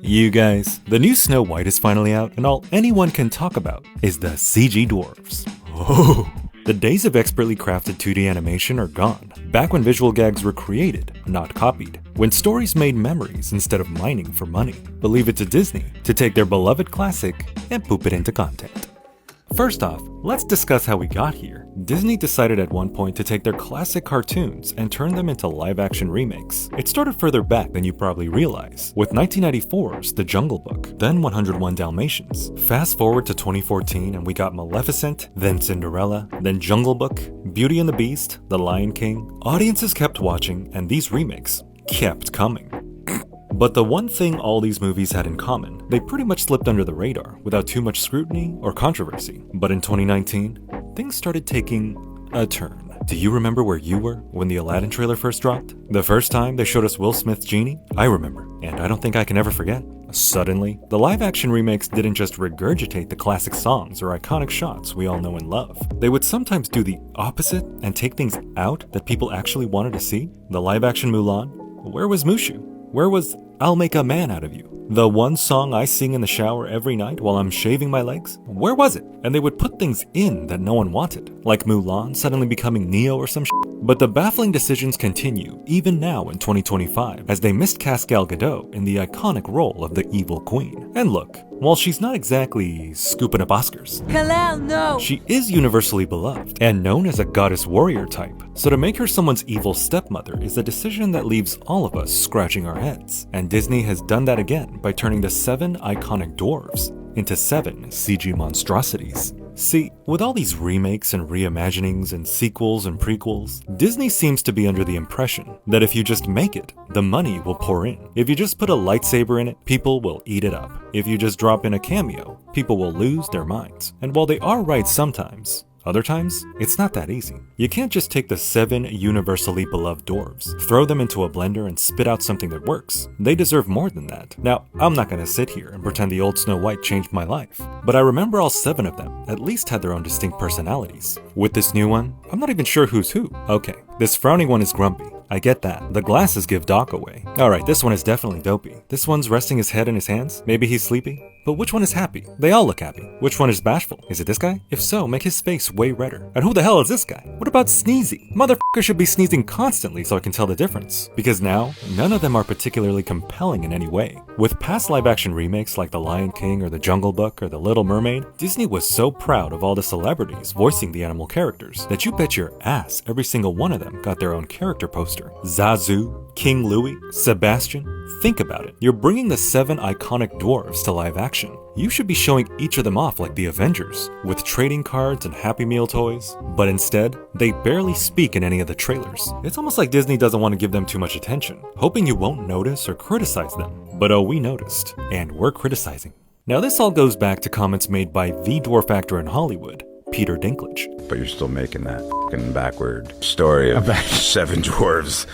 You guys, the new Snow White is finally out, and all anyone can talk about is the CG dwarves. Oh! The days of expertly crafted 2D animation are gone, back when visual gags were created, not copied. When stories made memories instead of mining for money. But leave it to Disney to take their beloved classic and poop it into content. First off, let's discuss how we got here. Disney decided at one point to take their classic cartoons and turn them into live-action remakes. It started further back than you probably realize, with 1994's The Jungle Book, then 101 Dalmatians. Fast forward to 2014 and we got Maleficent, then Cinderella, then Jungle Book, Beauty and the Beast, The Lion King. Audiences kept watching and these remakes kept coming. But the one thing all these movies had in common, they pretty much slipped under the radar without too much scrutiny or controversy. But in 2019, things started taking a turn. Do you remember where you were when the Aladdin trailer first dropped? The first time they showed us Will Smith's genie? I remember, and I don't think I can ever forget. Suddenly, the live-action remakes didn't just regurgitate the classic songs or iconic shots we all know and love. They would sometimes do the opposite and take things out that people actually wanted to see. The live-action Mulan? Where was Mushu? Where was I'll Make a Man Out of You? The one song I sing in the shower every night while I'm shaving my legs? Where was it? And they would put things in that no one wanted, like Mulan suddenly becoming Neo or some shit. But the baffling decisions continue, even now in 2025, as they miscast Gal Gadot in the iconic role of the evil queen. And look, while she's not exactly scooping up Oscars, Kalel, no! She is universally beloved and known as a goddess warrior type. So to make her someone's evil stepmother is a decision that leaves all of us scratching our heads. And Disney has done that again by turning the 7 iconic dwarves into 7 CG monstrosities. See, with all these remakes and reimaginings and sequels and prequels, Disney seems to be under the impression that if you just make it, the money will pour in. If you just put a lightsaber in it, people will eat it up. If you just drop in a cameo, people will lose their minds. And while they are right sometimes, other times, it's not that easy. You can't just take the 7 universally beloved dwarves, throw them into a blender and spit out something that works. They deserve more than that. Now, I'm not gonna sit here and pretend the old Snow White changed my life, but I remember all 7 of them at least had their own distinct personalities. With this new one, I'm not even sure who's who. Okay, this frowny one is grumpy. I get that. The glasses give Doc away. Alright, this one is definitely dopey. This one's resting his head in his hands. Maybe he's sleepy. But which one is happy? They all look happy. Which one is bashful? Is it this guy? If so, make his face way redder. And who the hell is this guy? What about Sneezy? Motherfucker should be sneezing constantly so I can tell the difference. Because now, none of them are particularly compelling in any way. With past live-action remakes like The Lion King or The Jungle Book or The Little Mermaid, Disney was so proud of all the celebrities voicing the animal characters that you bet your ass every single one of them got their own character poster. Zazu, King Louie, Sebastian. Think about it. You're bringing the 7 iconic dwarves to live action. You should be showing each of them off like the Avengers, with trading cards and Happy Meal toys. But instead, they barely speak in any of the trailers. It's almost like Disney doesn't want to give them too much attention, hoping you won't notice or criticize them. But oh, we noticed, and we're criticizing. Now this all goes back to comments made by the dwarf actor in Hollywood, Peter Dinklage. But you're still making that fucking backward story of 7 dwarves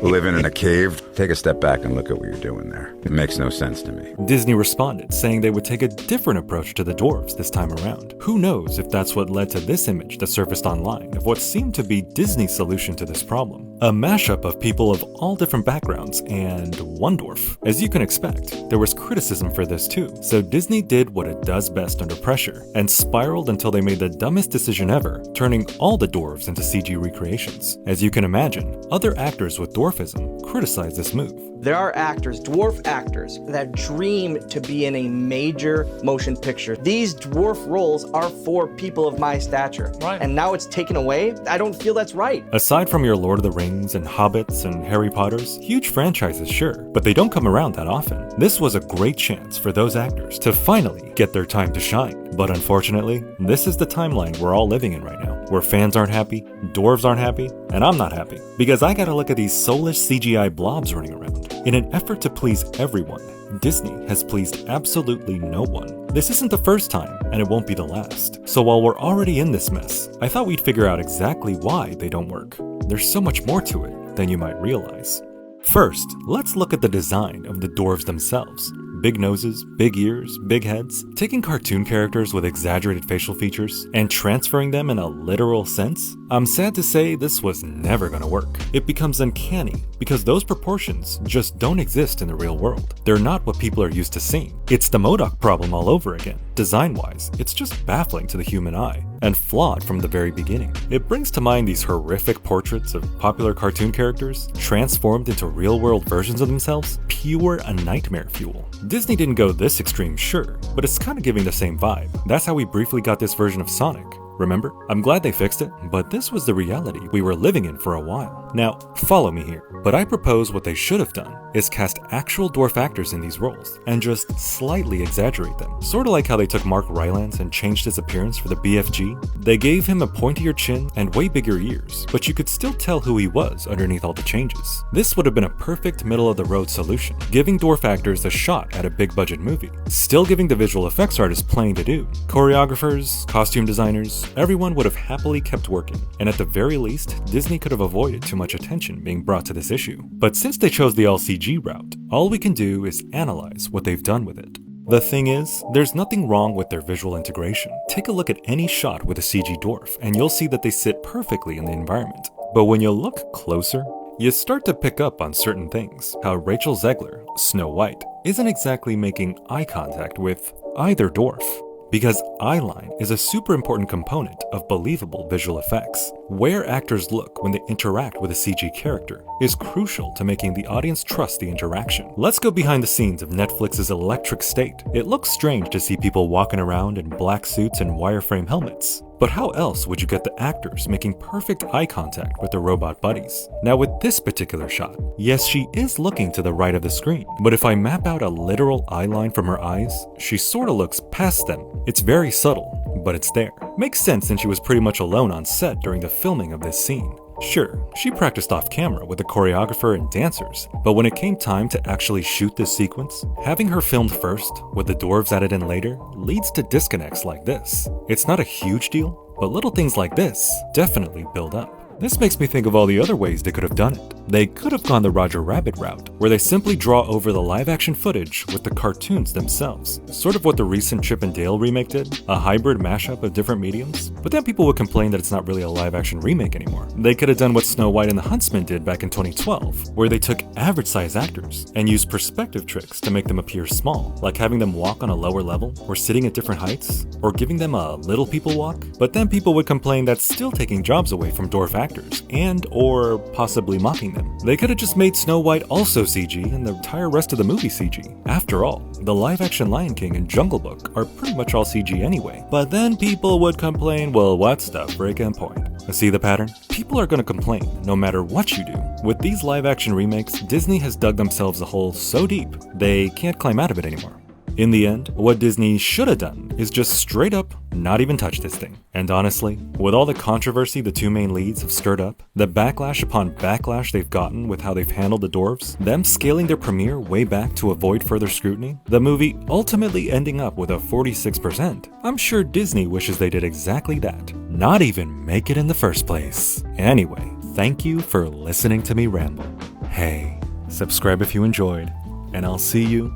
living in a cave. Take a step back and look at what you're doing there. It makes no sense to me. Disney responded, saying they would take a different approach to the dwarves this time around. Who knows if that's what led to this image that surfaced online of what seemed to be Disney's solution to this problem. A mashup of people of all different backgrounds and one dwarf. As you can expect, there was criticism for this too. So Disney did what it does best under pressure and spiraled until they made the dumbest decision ever, turning all the dwarves into CG recreations. As you can imagine, other actors with dwarfism criticized this move. There are actors, dwarf actors, that dream to be in a major motion picture. These dwarf roles are for people of my stature. Right. And now it's taken away? I don't feel that's right. Aside from your Lord of the Rings and Hobbits and Harry Potters, huge franchises sure, but they don't come around that often. This was a great chance for those actors to finally get their time to shine. But unfortunately, this is the timeline we're all living in right now, where fans aren't happy, dwarves aren't happy, and I'm not happy. Because I gotta look at these soulless CGI blobs running around. In an effort to please everyone, Disney has pleased absolutely no one. This isn't the first time, and it won't be the last. So while we're already in this mess, I thought we'd figure out exactly why they don't work. There's so much more to it than you might realize. First, let's look at the design of the dwarves themselves. Big noses, big ears, big heads. Taking cartoon characters with exaggerated facial features and transferring them in a literal sense? I'm sad to say this was never gonna work. It becomes uncanny because those proportions just don't exist in the real world. They're not what people are used to seeing. It's the MODOK problem all over again. Design-wise, it's just baffling to the human eye, and flawed from the very beginning. It brings to mind these horrific portraits of popular cartoon characters transformed into real-world versions of themselves, pure nightmare fuel. Disney didn't go this extreme, sure, but it's kinda giving the same vibe. That's how we briefly got this version of Sonic. Remember? I'm glad they fixed it, but this was the reality we were living in for a while. Now, follow me here, but I propose what they should have done is cast actual dwarf actors in these roles and just slightly exaggerate them. Sorta like how they took Mark Rylance and changed his appearance for the BFG. They gave him a pointier chin and way bigger ears, but you could still tell who he was underneath all the changes. This would have been a perfect middle-of-the-road solution, giving dwarf actors a shot at a big-budget movie, still giving the visual effects artists plenty to do. Choreographers, costume designers, everyone would have happily kept working, and at the very least, Disney could have avoided too much attention being brought to this issue. But since they chose the all-CG route, all we can do is analyze what they've done with it. The thing is, there's nothing wrong with their visual integration. Take a look at any shot with a CG dwarf, and you'll see that they sit perfectly in the environment. But when you look closer, you start to pick up on certain things. How Rachel Zegler, Snow White, isn't exactly making eye contact with either dwarf. Because eyeline is a super important component of believable visual effects. Where actors look when they interact with a CG character is crucial to making the audience trust the interaction. Let's go behind the scenes of Netflix's Electric State. It looks strange to see people walking around in black suits and wireframe helmets. But how else would you get the actors making perfect eye contact with their robot buddies? Now with this particular shot, yes, she is looking to the right of the screen, but if I map out a literal eye line from her eyes, she sorta looks past them. It's very subtle, but it's there. Makes sense since she was pretty much alone on set during the filming of this scene. Sure, she practiced off camera with a choreographer and dancers, but when it came time to actually shoot this sequence, having her filmed first, with the dwarves added in later, leads to disconnects like this. It's not a huge deal, but little things like this definitely build up. This makes me think of all the other ways they could have done it. They could have gone the Roger Rabbit route, where they simply draw over the live-action footage with the cartoons themselves. Sort of what the recent Chip and Dale remake did, a hybrid mashup of different mediums. But then people would complain that it's not really a live-action remake anymore. They could have done what Snow White and the Huntsman did back in 2012, where they took average-size actors and used perspective tricks to make them appear small, like having them walk on a lower level, or sitting at different heights, or giving them a little people walk. But then people would complain that's still taking jobs away from dwarf actors, and or possibly mocking them. They could have just made Snow White also CG and the entire rest of the movie CG. After all, the live-action Lion King and Jungle Book are pretty much all CG anyway. But then people would complain, well, what's the freaking point? See the pattern? People are gonna complain no matter what you do. With these live-action remakes, Disney has dug themselves a hole so deep, they can't climb out of it anymore. In the end, what Disney should have done is just straight up not even touch this thing. And honestly, with all the controversy the two main leads have stirred up, the backlash upon backlash they've gotten with how they've handled the dwarves, them scaling their premiere way back to avoid further scrutiny, the movie ultimately ending up with a 46%, I'm sure Disney wishes they did exactly that. Not even make it in the first place. Anyway, thank you for listening to me ramble. Hey, subscribe if you enjoyed, and I'll see you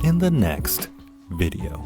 in the next video.